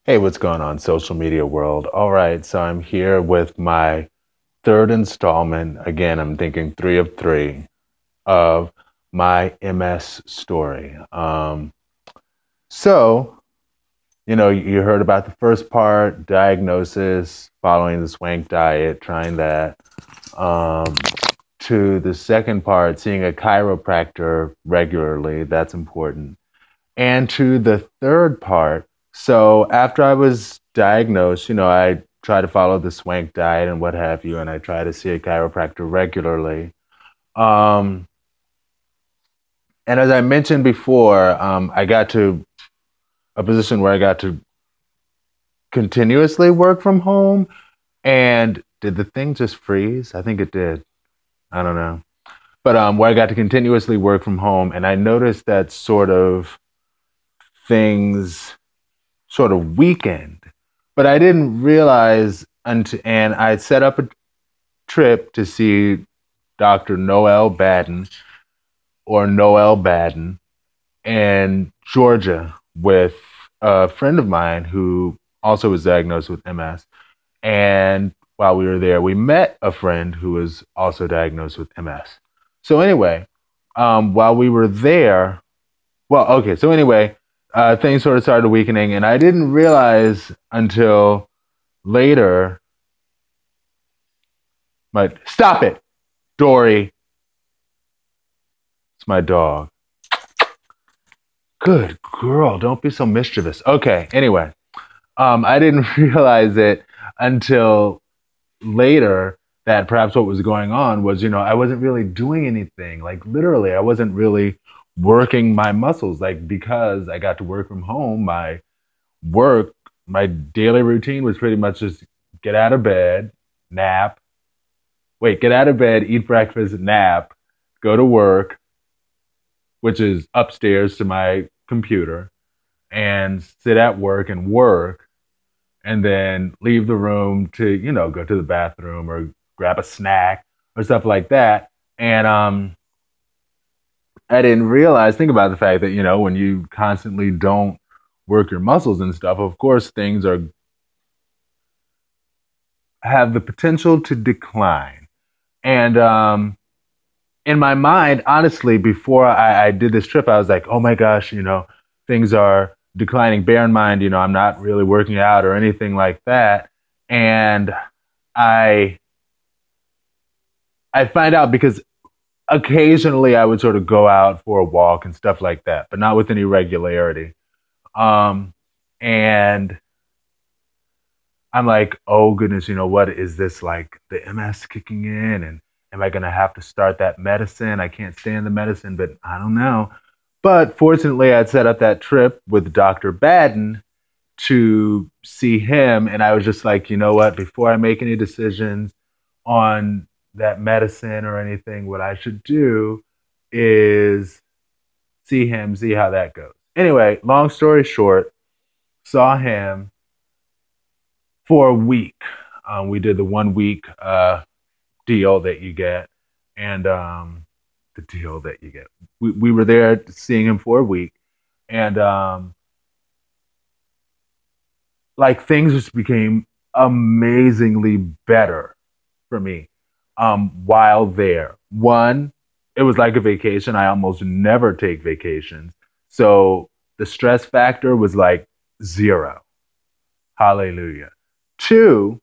Hey, what's going on, social media world? All right, so I'm here with my third installment. Again, I'm thinking three of three of my MS story. So, you heard about the first part, diagnosis, following the swank diet, trying that, um, to the second part, seeing a chiropractor regularly. That's important. And to the third part, so after I was diagnosed, I try to follow the swank diet and what have you, and I try to see a chiropractor regularly. Um, and as I mentioned before, I got to a position where I got to continuously work from home. And did the thing just freeze? I think it did. I don't know. But where I got to continuously work from home, and I noticed that things sort of weakened. But I didn't realize until, and I set up a trip to see Dr. Noel Baden or Noel Baden in Georgia with a friend of mine who also was diagnosed with MS. And while we were there, we met a friend who was also diagnosed with MS. So anyway, while we were there, things sort of started weakening, and I didn't realize until later. But stop it, Dory. It's my dog. Good girl. Don't be so mischievous. Okay. Anyway, I didn't realize it until later that perhaps what was going on was, I wasn't really doing anything. Like literally, I wasn't really working my muscles. Like because I got to work from home, work, my daily routine was pretty much just get out of bed, nap, get out of bed, eat breakfast, nap, go to work, which is upstairs to my computer, and sit at work and then leave the room to, go to the bathroom or grab a snack or stuff like that. And I didn't realize, think about the fact that, when you constantly don't work your muscles and stuff, of course, things have the potential to decline. And in my mind, honestly, before I did this trip, I was like, oh my gosh, things are declining. Bear in mind, I'm not really working out or anything like that. And I I find out because occasionally I would sort of go out for a walk and stuff like that, but not with any regularity. Um, and I'm like, oh goodness, what is this, like the MS kicking in? And am I going to have to start that medicine? I can't stand the medicine, but I don't know. But fortunately, I'd set up that trip with Dr. Baden to see him. And I was just like, you know what? Before I make any decisions on that medicine or anything, what I should do is see him, see how that goes. Anyway, long story short, saw him for a week. We did the 1 week deal that you get, and the deal that you get. We were there seeing him for a week, and like things just became amazingly better for me while there. One, it was like a vacation. I almost never take vacations, so the stress factor was like zero. Hallelujah. Two,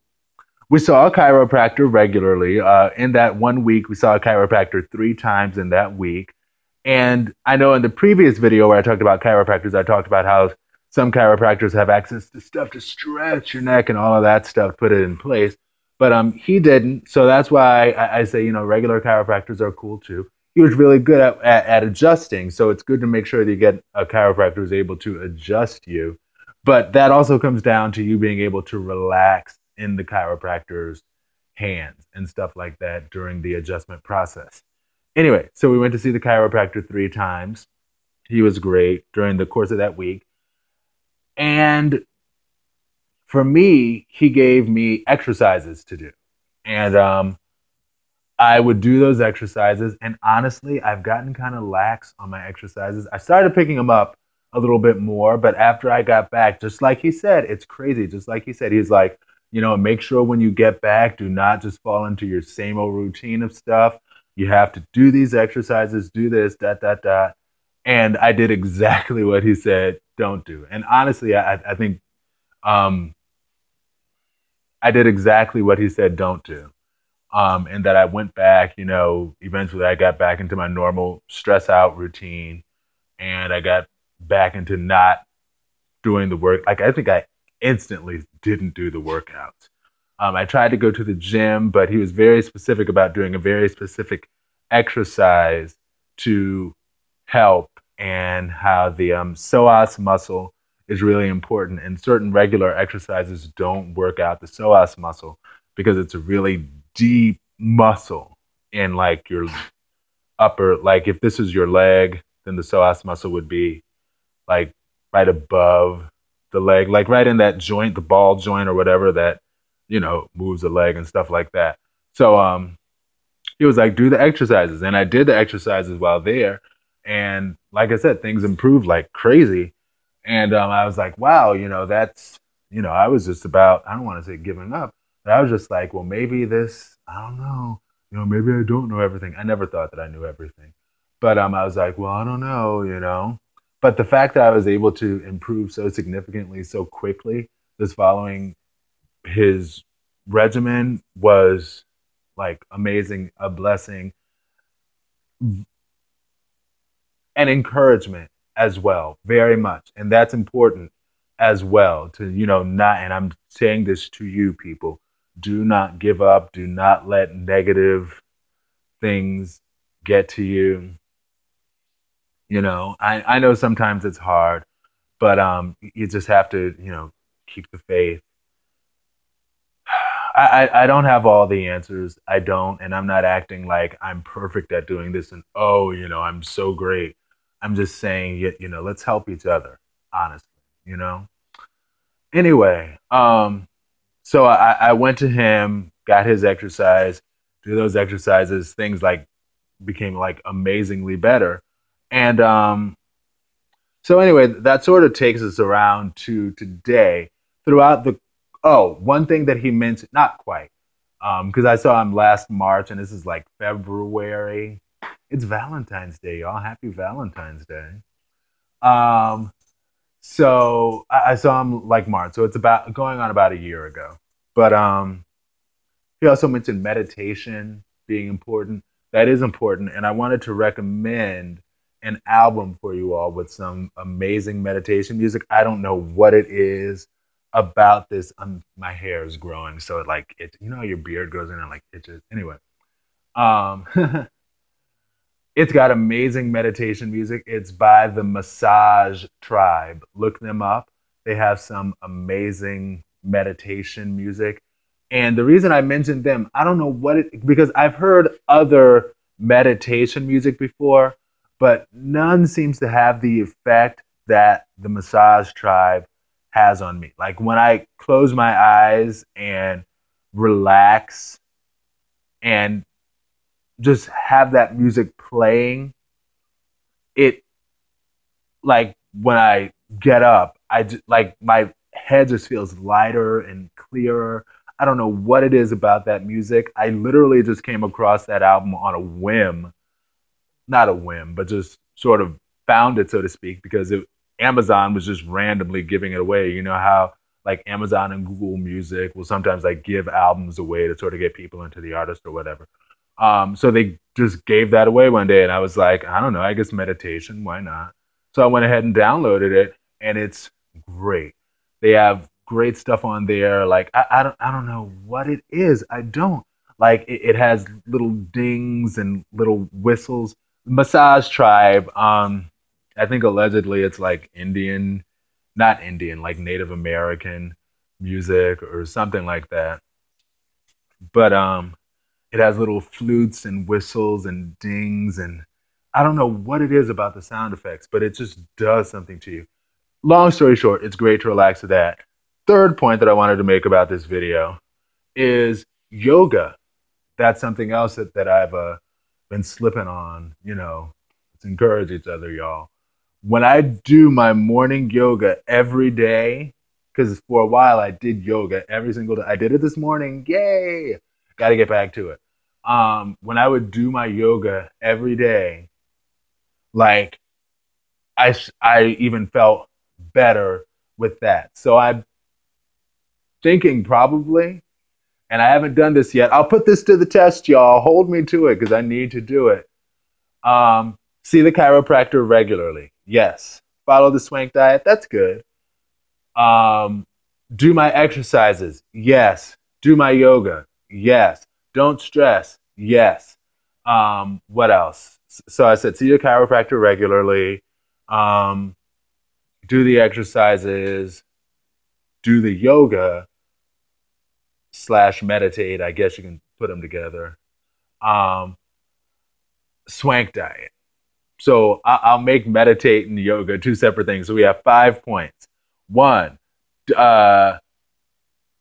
we saw a chiropractor regularly. In that 1 week, we saw a chiropractor 3 times in that week. And I know in the previous video where I talked about chiropractors, I talked about how some chiropractors have access to stuff to stretch your neck and all of that stuff, put it in place. But he didn't. So that's why I say, regular chiropractors are cool too. He was really good at adjusting. So it's good to make sure that you get a chiropractor who's able to adjust you. But that also comes down to you being able to relax in the chiropractor's hands and stuff like that during the adjustment process. Anyway, so we went to see the chiropractor 3 times. He was great during the course of that week. And for me, he gave me exercises to do. And I would do those exercises. And honestly, I've gotten kind of lax on my exercises. I started picking them up, a little bit more. But after I got back, just like he said, it's crazy. Just like he said, he's like, make sure when you get back, do not just fall into your same old routine of stuff. You have to do these exercises, do this, dot, dot, dot. And I did exactly what he said, don't do. And honestly, I think um, I did exactly what he said, don't do. And that I went back, eventually I got back into my normal stress out routine and I got back into not doing the work. Like, I think I instantly didn't do the workouts. I tried to go to the gym, but he was very specific about doing a very specific exercise to help, and how the psoas muscle is really important. And certain regular exercises don't work out the psoas muscle because it's a really deep muscle in like your upper, like if this is your leg, then the psoas muscle would be like right above the leg, like right in that joint, the ball joint or whatever that, moves the leg and stuff like that. So he was like, do the exercises. And I did the exercises while there. And like I said, things improved like crazy. And I was like, wow, that's, I was just about, I don't want to say giving up, but I was just like, well, maybe this, I don't know, maybe I don't know everything. I never thought that I knew everything. But I was like, well, I don't know. But the fact that I was able to improve so significantly, so quickly, just following his regimen was like amazing, a blessing, and encouragement as well, very much. And that's important as well to, not, and I'm saying this to you people, do not give up. Do not let negative things get to you. I know sometimes it's hard, but you just have to, keep the faith. I don't have all the answers. I don't, and I'm not acting like I'm perfect at doing this and I'm so great. I'm just saying, let's help each other, honestly, you know? Anyway, so I went to him, got his exercise, do those exercises, things like became like amazingly better. And so anyway, that sort of takes us around to today. Throughout the one thing that he mentioned, not quite, because I saw him last March, and this is like February. It's Valentine's Day, y'all. Happy Valentine's Day. Um, so I saw him like March, so it's about going on about a year ago. But he also mentioned meditation being important. That is important, and I wanted to recommend an album for you all with some amazing meditation music. I don't know what it is about this. My hair is growing, so it your beard goes in and like itches. Anyway, um, it's got amazing meditation music. It's by the Massage Tribe. Look them up. They have some amazing meditation music. And the reason I mentioned them, I don't know because I've heard other meditation music before, but none seems to have the effect that the Massage Tribe has on me. Like when I close my eyes and relax and just have that music playing, it, like when I get up, I just, like my head just feels lighter and clearer. I don't know what it is about that music. I literally just came across that album on a whim, not a whim, but just sort of found it, so to speak, because Amazon was just randomly giving it away. You know how like Amazon and Google Music will sometimes like give albums away to sort of get people into the artist or whatever. So they just gave that away one day, and I was like, I don't know, I guess meditation, why not? So I went ahead and downloaded it, and it's great. They have great stuff on there. Like I don't know what it is. I don't like it has little dings and little whistles. Massage Tribe. I think allegedly it's like Indian, not Indian, like Native American music or something like that. But it has little flutes and whistles and dings, and I don't know what it is about the sound effects, but it just does something to you. Long story short, it's great to relax to that. Third point that I wanted to make about this video is yoga. That's something else that I've been slipping on. Let's encourage each other, y'all. When I do my morning yoga every day, because for a while I did yoga every single day. I did it this morning. Yay! Got to get back to it. When I would do my yoga every day, like I even felt better with that. So I'm thinking probably, and I haven't done this yet. I'll put this to the test, y'all. Hold me to it because I need to do it. See the chiropractor regularly. Yes. Follow the swank diet. That's good. Do my exercises. Yes. Do my yoga. Yes. Don't stress. Yes. What else? So I said, see your chiropractor regularly. Do the exercises. Do the yoga / meditate. I guess you can put them together. Swank diet. So I'll make meditate and yoga two separate things. So we have 5 points. 1,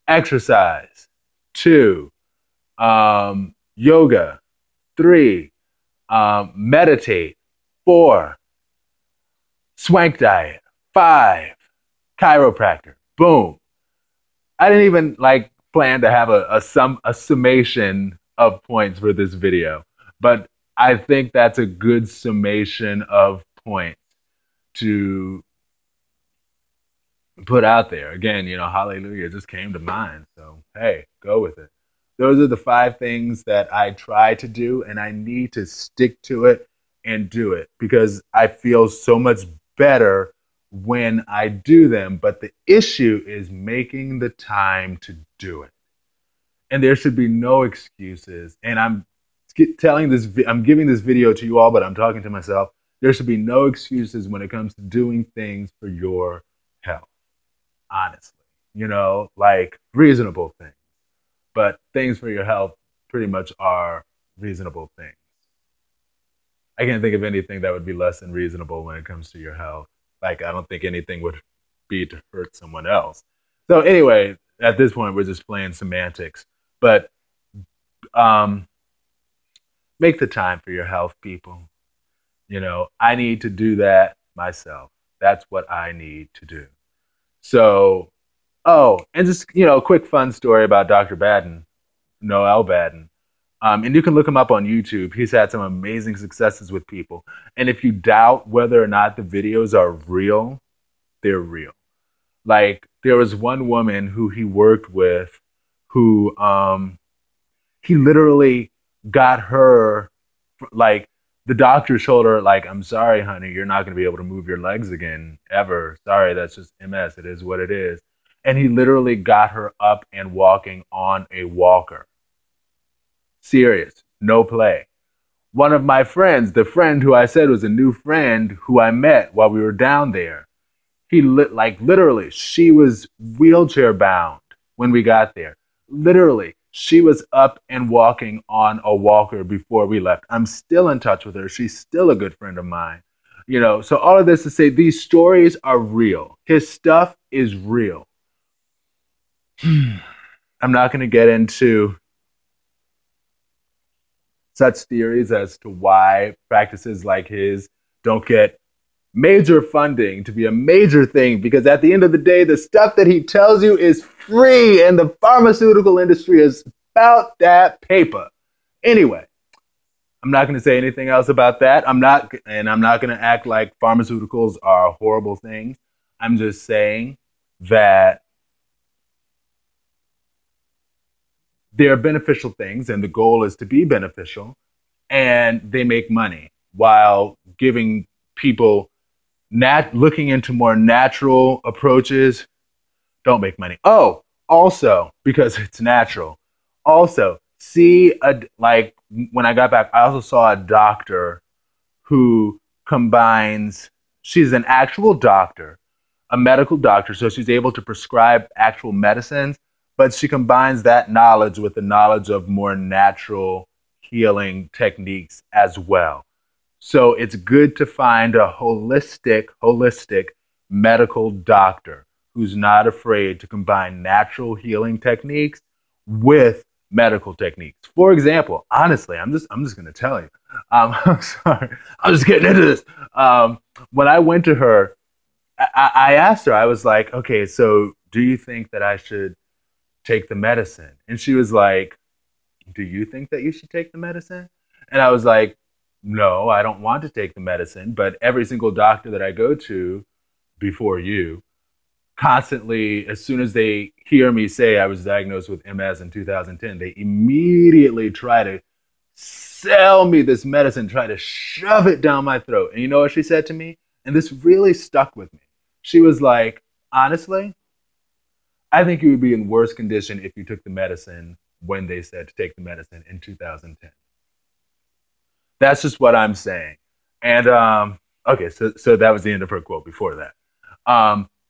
exercise. 2, yoga. 3, meditate. 4, swank diet. 5, chiropractor. Boom. I didn't even plan to have a summation of points for this video, but I think that's a good summation of points to put out there. Again, hallelujah just came to mind. So, hey, go with it. Those are the 5 things that I try to do, and I need to stick to it and do it because I feel so much better when I do them. But the issue is making the time to do it. And there should be no excuses. And I'm giving this video to you all, but I'm talking to myself. There should be no excuses when it comes to doing things for your health. Honestly, reasonable things, but things for your health pretty much are reasonable things. I can't think of anything that would be less than reasonable when it comes to your health. I don't think anything would be to hurt someone else. So anyway, at this point, we're just playing semantics. But make the time for your health, people. I need to do that myself. That's what I need to do. So, and just, a quick fun story about Dr. Baden, Noel Baden. And you can look him up on YouTube. He's had some amazing successes with people. And if you doubt whether or not the videos are real, they're real. There was one woman who he worked with who he literally got her, the doctor told her, I'm sorry, honey, you're not going to be able to move your legs again, ever. Sorry, that's just MS. It is what it is. And he literally got her up and walking on a walker. Serious, no play. One of my friends, the friend who I said was a new friend who I met while we were down there, literally, she was wheelchair bound when we got there. Literally, she was up and walking on a walker before we left. I'm still in touch with her. She's still a good friend of mine. So all of this to say these stories are real. His stuff is real. I'm not going to get into such theories as to why practices like his don't get major funding to be a major thing, because at the end of the day, the stuff that he tells you is free, and the pharmaceutical industry is about that paper. Anyway, I'm not going to say anything else about that. I'm not going to act like pharmaceuticals are horrible things. I'm just saying that they're beneficial things, and the goal is to be beneficial, and they make money while giving people looking into more natural approaches don't make money. Oh, also, because it's natural. Also, when I got back, I also saw a doctor who combines, she's an actual doctor, a medical doctor, so she's able to prescribe actual medicines, but she combines that knowledge with the knowledge of more natural healing techniques as well. So it's good to find a holistic medical doctor who's not afraid to combine natural healing techniques with medical techniques. For example, honestly, I'm just gonna tell you. I'm sorry, I'm just getting into this. When I went to her, I asked her. I was like, okay, so do you think that I should take the medicine? And she was like, do you think that you should take the medicine? And I was like, no, I don't want to take the medicine. But every single doctor that I go to before you constantly, as soon as they hear me say I was diagnosed with MS in 2010, they immediately try to sell me this medicine, try to shove it down my throat. And you know what she said to me? And this really stuck with me. She was like, honestly, I think you would be in worse condition if you took the medicine when they said to take the medicine in 2010. That's just what I'm saying. And okay, so that was the end of her quote before that.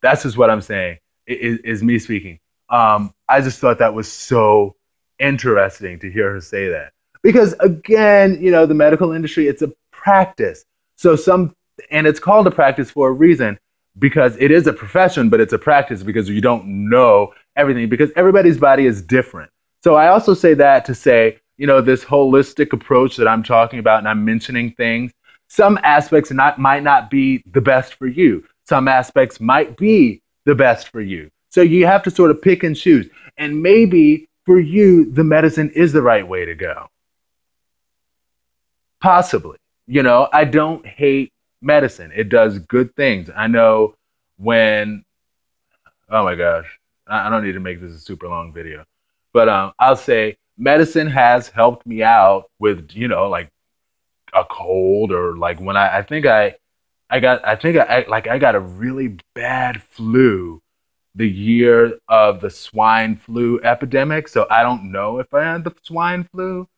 That's just what I'm saying, is me speaking. I just thought that was so interesting to hear her say that. Because again, you know, the medical industry, it's a practice. And it's called a practice for a reason, because it is a profession, but it's a practice because you don't know everything, because everybody's body is different. So I also say that to say, you know, this holistic approach that I'm talking about, and I'm mentioning things, some aspects might not be the best for you. Some aspects might be the best for you. So you have to sort of pick and choose. And maybe for you, the medicine is the right way to go. Possibly. You know, I don't hate medicine. It does good things. I know when, oh my gosh, I don't need to make this a super long video, but I'll say medicine has helped me out with, you know, like a cold, or like when I got a really bad flu the year of the swine flu epidemic. So I don't know if I had the swine flu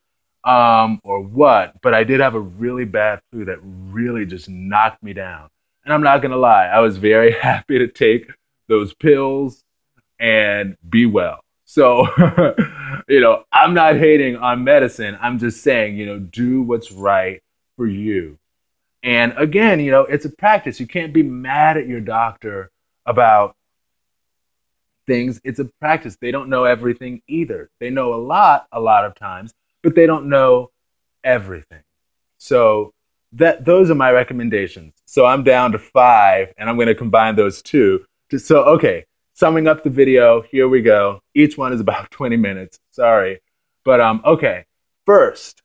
or what, but I did have a really bad flu that really just knocked me down. And I'm not gonna lie, I was very happy to take those pills and be well. So, you know, I'm not hating on medicine. I'm just saying, you know, do what's right for you. And again, you know, it's a practice. You can't be mad at your doctor about things. It's a practice. They don't know everything either. They know a lot of times, but they don't know everything. So those are my recommendations. So I'm down to 5, and I'm going to combine those two. Okay, summing up the video, here we go. Each one is about 20 minutes. Sorry. But okay, first,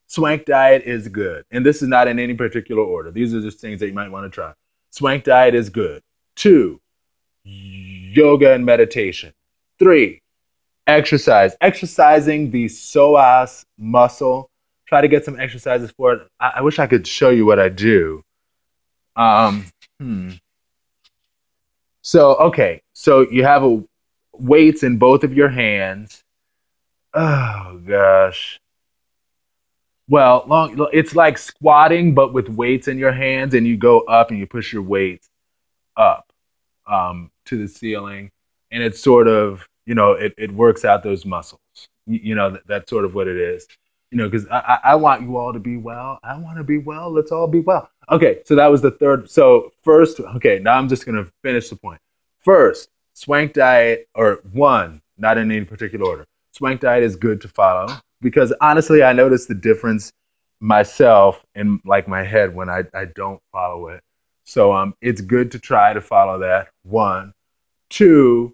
swank diet is good. And this is not in any particular order. These are just things that you might want to try. Swank diet is good. 2, yoga and meditation. 3, exercise. Exercising the psoas muscle. Try to get some exercises for it. I wish I could show you what I do. So, okay. So you have weights in both of your hands. Oh, gosh. Well, it's like squatting, but with weights in your hands, and you go up and you push your weights up to the ceiling. And it's sort of, you know, it works out those muscles. You know, that's sort of what it is. You know, because I want you all to be well. I want to be well. Let's all be well. Okay, so that was the third. So first, okay, now I'm just going to finish the point. First, swank diet, or 1, not in any particular order. Swank diet is good to follow, because honestly, I notice the difference myself in like my head when I don't follow it. So it's good to try to follow that. 1. 2,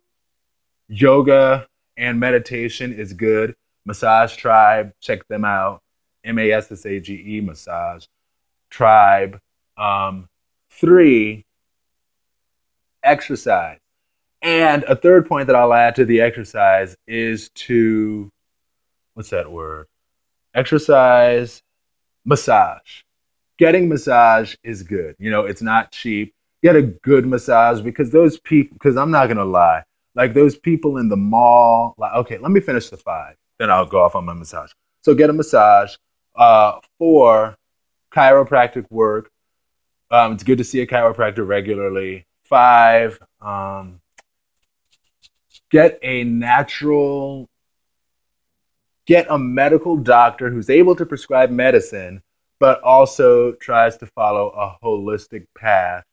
yoga and meditation is good. Massage Tribe, check them out. MASSAGE, Massage Tribe. 3, exercise. And a third point that I'll add to the exercise is to, what's that word? Exercise, massage. Getting massage is good. You know, it's not cheap. Get a good massage, because those people, because I'm not going to lie, like those people in the mall, like, okay, let me finish the 5. Then I'll go off on my massage. So get a massage. 4, chiropractic work. It's good to see a chiropractor regularly. 5, get a medical doctor who's able to prescribe medicine, but also tries to follow a holistic path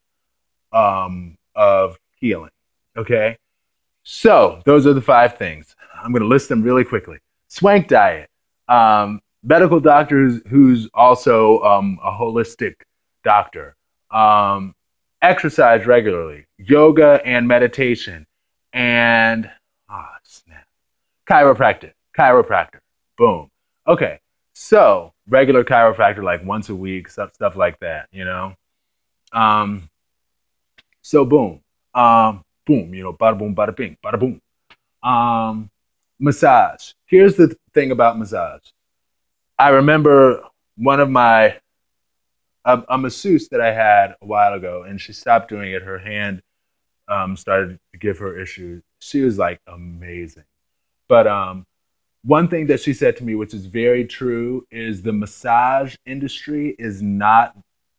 of healing. Okay? So those are the 5 things. I'm going to list them really quickly. Swank diet. Medical doctor who's also a holistic doctor. Exercise regularly. Yoga and meditation. And, snap. Chiropractor. Boom. Okay. So regular chiropractor, like once a week, stuff like that, you know? So boom. Boom, you know, bada boom, bada bing, bada boom. Massage. Here's the thing about massage. I remember one of my, a masseuse that I had a while ago, and she stopped doing it. Her hand started to give her issues. She was like amazing. But one thing that she said to me, which is very true, is the massage industry is not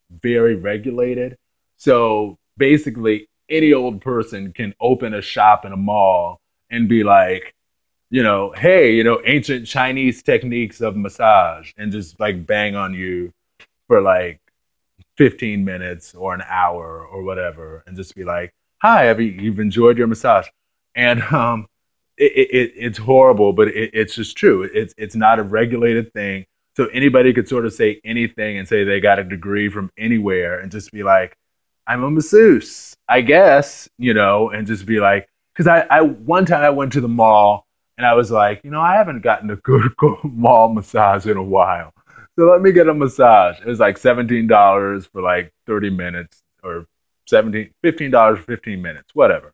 very regulated. So basically, any old person can open a shop in a mall and be like, you know, hey, you know, ancient Chinese techniques of massage, and just like bang on you for like 15 minutes or an hour or whatever, and just be like, hi, you've enjoyed your massage. And it's horrible, but it's just true. It's not a regulated thing. So anybody could sort of say anything and say they got a degree from anywhere and just be like, I'm a masseuse, I guess, you know, and just be like, because I one time I went to the mall and I was like, you know, I haven't gotten a good mall massage in a while. So let me get a massage. It was like $17 for like 30 minutes, or $15 for 15 minutes, whatever.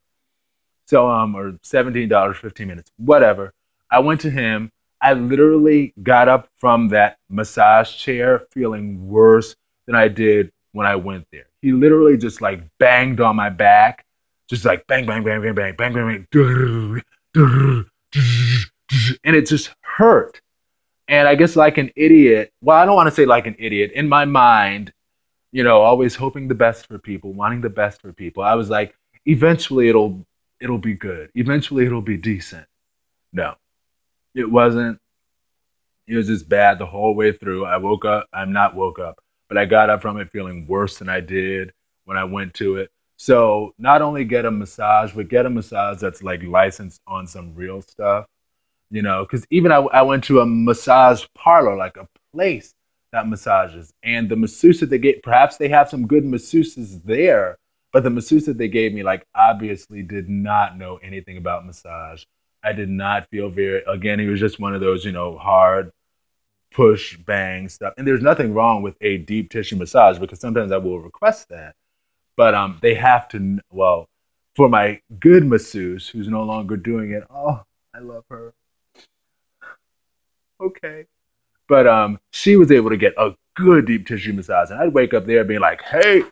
So, or $17, 15 minutes, whatever. I went to him. I literally got up from that massage chair feeling worse than I did when I went there. He literally just like banged on my back, just like bang, bang, bang, bang, bang, bang, bang, bang, and it just hurt. And I guess like an idiot, well, I don't want to say like an idiot, in my mind, you know, always hoping the best for people, wanting the best for people. I was like, eventually it'll be good. Eventually it'll be decent. No, it wasn't. It was just bad the whole way through. I'm not woke up, but I got up from it feeling worse than I did when I went to it. So not only get a massage, but get a massage that's like licensed on some real stuff, you know, because even I went to a massage parlor, like a place that massages, and the masseuse that they get, perhaps they have some good masseuses there, but the masseuse that they gave me, like, obviously did not know anything about massage. I did not feel very, again, he was just one of those, you know, hard push, bang stuff. And there's nothing wrong with a deep tissue massage, because sometimes I will request that. But they have to, well, for my good masseuse who's no longer doing it, oh, I love her. Okay. But she was able to get a good deep tissue massage. And I'd wake up there being like, hey,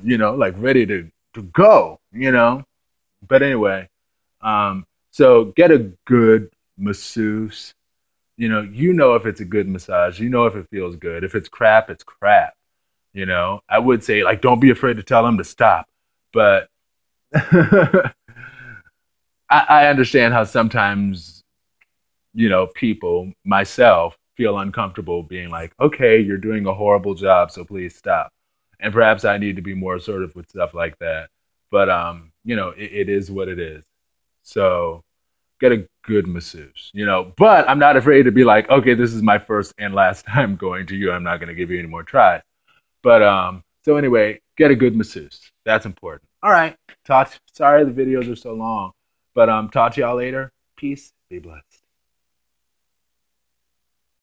you know, like ready to go, you know. But anyway, so get a good masseuse. You know if it's a good massage. You know if it feels good. If it's crap, it's crap. You know, I would say, like, don't be afraid to tell them to stop. But I understand how sometimes, you know, people, myself, feel uncomfortable being like, okay, you're doing a horrible job, so please stop. And perhaps I need to be more assertive with stuff like that. But, you know, it is what it is. So get a good masseuse, you know. But I'm not afraid to be like, okay, this is my first and last time going to you. I'm not going to give you any more tries. But so anyway, get a good masseuse. That's important. All right. Sorry the videos are so long. But talk to y'all later. Peace. Be blessed.